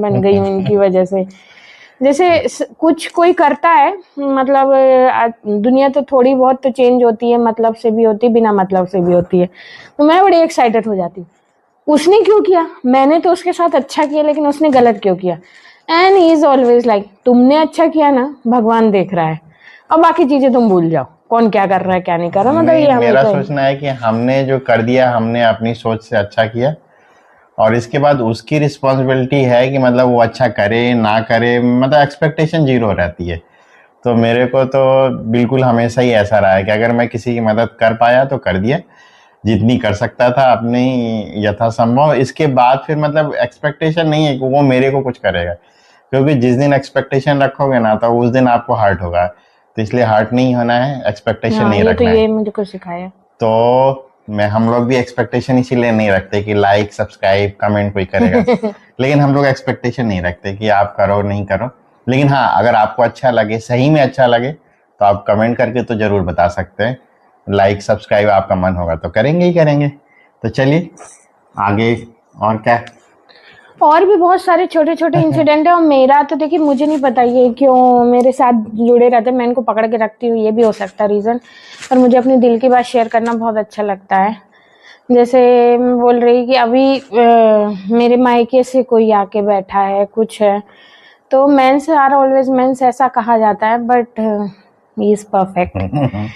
बन गई हूँ इनकी वजह से। जैसे कुछ कोई करता है, मतलब दुनिया तो थोड़ी बहुत तो चेंज होती है, मतलब से भी होती है, बिना मतलब से भी होती है, तो मैं बड़ी एक्साइटेड हो जाती हूँ। उसने क्यों किया, मैंने तो उसके साथ अच्छा किया, लेकिन उसने गलत क्यों किया। And he is always like, तुमने अच्छा किया ना, भगवान देख रहा है, और बाकी चीजें तुम भूल जाओ, कौन क्या कर रहा है क्या नहीं कर रहा। मतलब ये मेरा हमेशा सोचना है कि हमने जो कर दिया, हमने अपनी सोच से अच्छा किया, और इसके बाद उसकी रिस्पॉन्सिबिलिटी है कि मतलब वो अच्छा करे ना करे, मतलब एक्सपेक्टेशन जीरो रहती है। तो मेरे को तो बिल्कुल हमेशा ही ऐसा रहा है कि अगर मैं किसी की मदद कर पाया तो कर दिया, जितनी कर सकता था अपनी यथासंभव। इसके बाद फिर मतलब एक्सपेक्टेशन नहीं है कि वो मेरे को कुछ करेगा, क्योंकि जिस दिन एक्सपेक्टेशन रखोगे ना तो उस दिन आपको हर्ट होगा। तो इसलिए हर्ट नहीं होना है, एक्सपेक्टेशन हाँ, नहीं ये तो रखना है। ये मुझे को सिखाया। तो मैं हम लोग भी एक्सपेक्टेशन इसीलिए नहीं रखते कि लाइक सब्सक्राइब कमेंट कोई करेगा, लेकिन हम लोग एक्सपेक्टेशन नहीं रखते कि आप करो नहीं करो। लेकिन हाँ, अगर आपको अच्छा लगे, सही में अच्छा लगे, तो आप कमेंट करके तो जरूर बता सकते हैं। लाइक सब्सक्राइब आपका मन होगा तो करेंगे ही करेंगे। तो चलिए आगे, और क्या। और भी बहुत सारे छोटे छोटे इंसिडेंट है, और मेरा तो देखिए मुझे नहीं पता ये क्यों मेरे साथ जुड़े रहते हैं, मैं इनको पकड़ के रखती हूँ, ये भी हो सकता है रीज़न। पर मुझे अपनी दिल की बात शेयर करना बहुत अच्छा लगता है। जैसे मैं बोल रही कि अभी मेरे मायके से कोई आके बैठा है, कुछ है, तो मेंस आर ऑलवेज मेंस ऐसा कहा जाता है, बट ही इज परफेक्ट।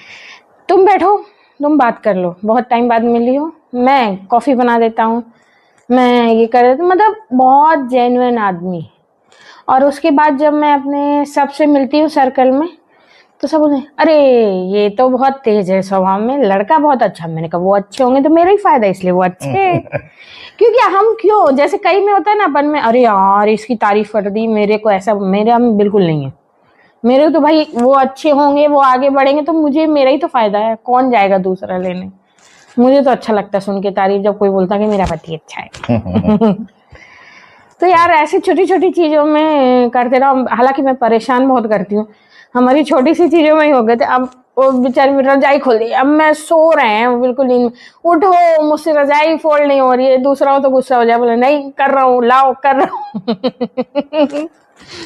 तुम बैठो, तुम बात कर लो, बहुत टाइम बाद मिली हो, मैं कॉफ़ी बना देता हूँ, मैं ये कर देता हूँ, मतलब बहुत जेन्युइन आदमी। और उसके बाद जब मैं अपने सबसे मिलती हूँ सर्कल में, तो सब बोलते हैं, अरे ये तो बहुत तेज है स्वभाव में, लड़का बहुत अच्छा। मैंने कहा वो अच्छे होंगे तो मेरा ही फायदा, इसलिए वो अच्छे हैं। क्योंकि हम क्यों, जैसे कई में होता है ना अपन में, अरे यार इसकी तारीफ कर दी, मेरे को ऐसा, मेरा में बिल्कुल नहीं है। मेरे तो भाई वो अच्छे होंगे, वो आगे बढ़ेंगे तो मुझे मेरा ही तो फायदा है, कौन जाएगा दूसरा लेने। मुझे तो अच्छा लगता है सुन के तारीफ, जब कोई बोलता कि मेरा पति अच्छा है। तो यार ऐसी छोटी छोटी चीजों में करते रहो। हालांकि मैं परेशान बहुत करती हूँ, हमारी छोटी सी चीजों में ही हो गए थे। अब वो बेचारी मेरी रजाई खोल दी, अब मैं सो रहे हैं वो बिल्कुल नींद में, उठो मुझसे रजाई फोल्ड नहीं हो रही है। दूसरा हो तो गुस्सा हो जाए, बोले नहीं कर रहा हूँ, लाओ कर रहा हूँ।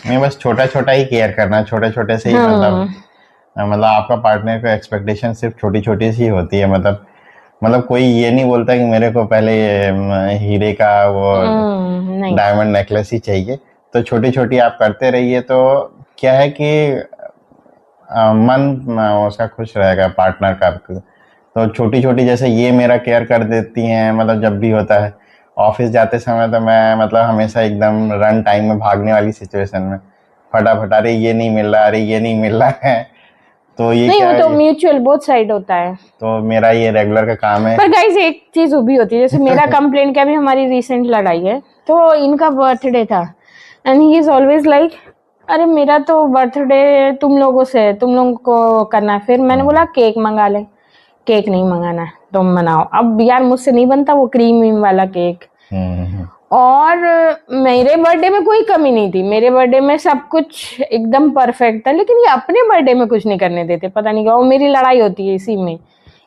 नहीं, बस छोटा छोटा ही केयर करना, छोटे छोटे से ही हाँ, मतलब आपका पार्टनर का एक्सपेक्टेशन सिर्फ छोटी छोटी सी होती है। मतलब कोई ये नहीं बोलता कि मेरे को पहले हीरे का वो नहीं। डायमंड नेकलेस ही चाहिए। तो छोटी छोटी आप करते रहिए, तो क्या है कि मन उसका खुश रहेगा, पार्टनर का। तो छोटी छोटी जैसे ये मेरा केयर कर देती हैं, मतलब जब भी होता है ऑफिस जाते समय, तो मैं मतलब हमेशा एकदम रन टाइम में भागने वाली सिचुएशन में फटाफट, अरे ये नहीं मिल रहा, अरे ये नहीं मिल रहा है। तो ये नहीं, क्या वो तो है, म्यूचुअल बोथ साइड होता है। तो मेरा ये रेगुलर का काम है। पर गाइस एक चीज वो भी होती है, जैसे मेरा कंप्लेंट क्या, भी हमारी रिसेंट लड़ाई है, तो इनका बर्थडे था, and he is always like, अरे मेरा तो बर्थडे तुम लोगों से, तुम लोगों को करना है। फिर मैंने बोला केक मंगा ले, केक नहीं मंगाना है, तुम बनाओ। अब यार मुझसे नहीं बनता वो क्रीम वीम वाला केक। हम्म। और मेरे बर्थडे में कोई कमी नहीं थी, मेरे बर्थडे में सब कुछ एकदम परफेक्ट था, लेकिन ये अपने बर्थडे में कुछ नहीं करने देते, पता नहीं क्या। और मेरी लड़ाई होती है इसी में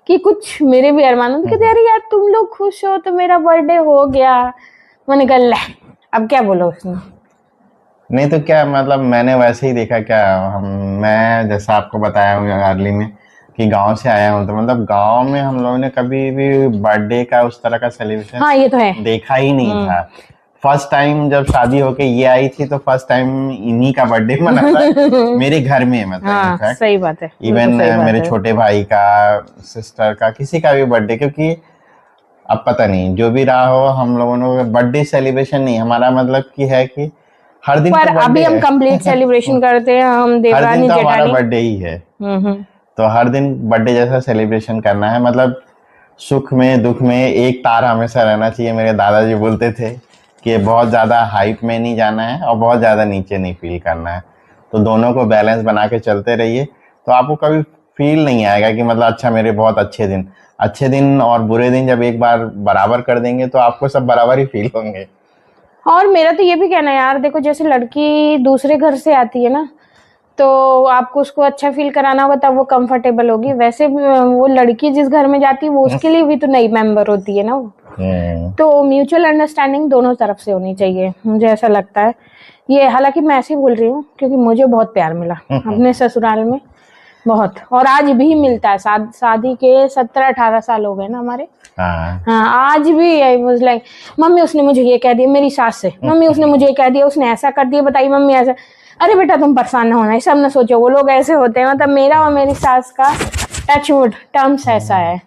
कि कुछ मेरे भी अरमान होते, कहते अरे यार तुम लोग खुश हो तो मेरा बर्थडे हो गया। मैंने कहा ले, अब क्या बोलो उसमें। नहीं तो क्या, मतलब मैंने वैसे ही देखा क्या, मैं जैसा आपको बताया हूँ अर्ली में कि गांव से आया हूँ, तो मतलब गांव में हम लोगों ने कभी भी बर्थडे का उस तरह का सेलिब्रेशन हाँ ये तो है। देखा ही नहीं था। फर्स्ट टाइम जब शादी होके ये आई थी, तो फर्स्ट टाइम इन्हीं का बर्थडे मना था मेरे घर में, मतलब हाँ इनफैक्ट सही बात है, इवन बिल्कुल सही बात मेरे है। छोटे भाई का, सिस्टर का, किसी का भी बर्थडे। क्योंकि अब पता नहीं जो भी रहा हो, हम लोगों ने बर्थडे सेलिब्रेशन नहीं, हमारा मतलब की है कि हर दिन पर तो अभी बर्थडे हम है। कंप्लीट सेलिब्रेशन करते हैं, हम हर दिन देवरानी तो हमारा जेठानी। बर्थडे ही है। हम्म। तो हर दिन बर्थडे जैसा सेलिब्रेशन करना है, मतलब सुख में दुख में एक तार हमेशा रहना चाहिए। मेरे दादाजी बोलते थे कि बहुत ज़्यादा हाइप में नहीं जाना है और बहुत ज़्यादा नीचे नहीं फील करना है। तो दोनों को बैलेंस बना के चलते रहिए, तो आपको कभी फील नहीं आएगा कि मतलब अच्छा मेरे बहुत अच्छे दिन और बुरे दिन जब एक बार बराबर कर देंगे, तो आपको सब बराबर ही फील होंगे। और मेरा तो ये भी कहना है यार, देखो जैसे लड़की दूसरे घर से आती है ना, तो आपको उसको अच्छा फील कराना होगा तब वो कंफर्टेबल होगी। वैसे भी वो लड़की जिस घर में जाती है वो उसके लिए भी तो नई मेंबर होती है ना वो। तो म्यूचुअल अंडरस्टैंडिंग दोनों तरफ से होनी चाहिए, मुझे ऐसा लगता है। ये हालांकि मैं ऐसे ही बोल रही हूँ क्योंकि मुझे बहुत प्यार मिला अपने ससुराल में, बहुत, और आज भी मिलता है। शादी के 17-18 साल हो गए ना हमारे। हाँ, आज भी आई वाज लाइक, मम्मी उसने मुझे ये कह दिया, मेरी सास से, मम्मी उसने मुझे ये कह दिया, उसने ऐसा कर दिया, बताइए मम्मी ऐसा। अरे बेटा तुम परेशान ना होना, सब न सोचो, वो लोग ऐसे होते हैं। मतलब मेरा और मेरी सास का टचवुड टर्म्स ऐसा है,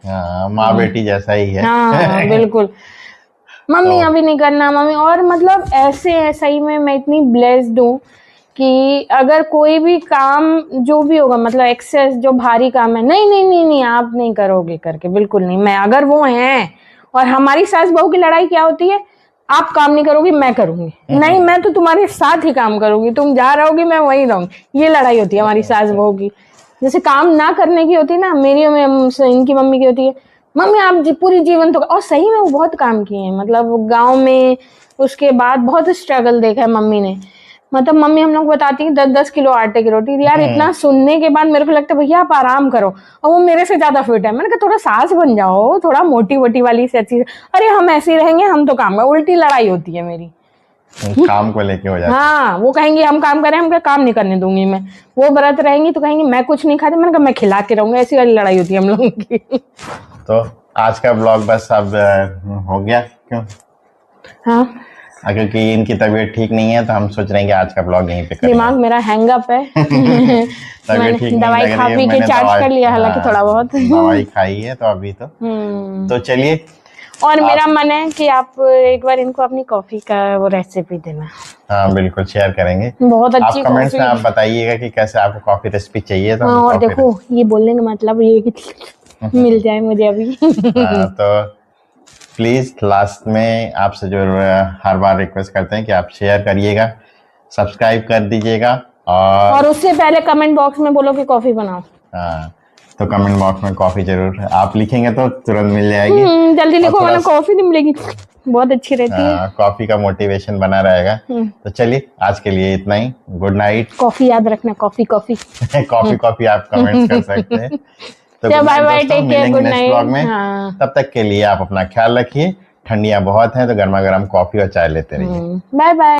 माँ बेटी जैसा ही है। हाँ बिल्कुल। मम्मी अभी नहीं करना मम्मी, और मतलब ऐसे है सही में। मैं इतनी ब्लेस्ड हूँ कि अगर कोई भी काम जो भी होगा, मतलब एक्सेस जो भारी काम है, नहीं नहीं नहीं नहीं आप नहीं करोगे करके, बिल्कुल नहीं। मैं अगर वो हैं, और हमारी सास बहू की लड़ाई क्या होती है, आप काम नहीं करोगी मैं करूंगी, नहीं मैं तो तुम्हारे साथ ही काम करूंगी, तुम जा रहोगी मैं वहीं रहूंगी, ये लड़ाई होती है हमारी सास बहू की। जैसे काम ना करने की होती है ना, मेरी इनकी मम्मी की होती है, मम्मी आप पूरी जीवन तो, और सही में वो बहुत काम किए हैं, मतलब गांव में। उसके बाद बहुत स्ट्रगल देखा है मम्मी ने। मतलब मम्मी हम लोग बताती है 10-10 किलो आटे की रोटी। यार इतना सुनने के बाद मेरे को लगता है भैया आप आराम करो, और वो मेरे से ज्यादा फिट है। मैंने कहा थोड़ा सास बन जाओ, थोड़ा मोटी वोटी वाली से अच्छी। अरे हम ऐसे ही रहेंगे, हम तो काम का, उल्टी लड़ाई होती है मेरी काम को लेके हो जाता है। हाँ, वो कहेंगे हम काम करें, हम क्या काम नहीं करने दूंगी मैं। वो व्रत रहेंगी तो कहेंगे मैं कुछ नहीं खाती, मैंने कहा मैं खिला के रहूंगा। ऐसी वाली लड़ाई होती है हम लोगों की। तो आज का ब्लॉग बस अब हो गया क्यों? हाँ, क्योंकि इनकी तबीयत ठीक नहीं है तो हम सोच रहे हैं कि आज का ब्लॉग यहीं पे करें। दिमाग मेरा हैंग अप है। तबीयत ठीक नहीं दवाई लग खा रही है, पी के मैंने चार्ज कर लिया, हालांकि थोड़ा बहुत दवाई खाई है तो अभी तो चलिए। और मेरा मन है कि आप एक बार इनको अपनी कॉफी का वो रेसिपी देना। हाँ बिल्कुल शेयर करेंगे। बहुत आप अच्छी कमेंट्स में आप कॉफी। बताइएगा कि कैसे आपको कॉफी रेसिपी चाहिए तो हाँ, हम और कॉफी देखो ये बोलने का मतलब ये है कि मिल जाए मुझे अभी। तो प्लीज लास्ट में आपसे जो हर बार रिक्वेस्ट करते हैं कि आप शेयर करिएगा, सब्सक्राइब कर दीजिएगा, और उससे पहले कमेंट बॉक्स में बोलो कि कॉफी बनाओ। हाँ, तो कमेंट बॉक्स में कॉफी जरूर आप लिखेंगे तो तुरंत मिल जाएगी। जल्दी लिखो वरना कॉफी नहीं मिलेगी, बहुत अच्छी रहती है। कॉफी का मोटिवेशन बना रहेगा। तो चलिए आज के लिए इतना ही, गुड नाइट। कॉफी याद रखना, कॉफी कॉफी कॉफी कॉफी आप कमेंट्स कर सकते हैं। तो बाय बाय, दोस्तों, टेक केयर, मिलेंगे गुड नेक्स्ट ब्लॉग नाइट। में। तब तक के लिए आप अपना ख्याल रखिए। ठंडियां बहुत हैं तो गर्मा गर्म कॉफी और चाय लेते रहिए। Bye bye.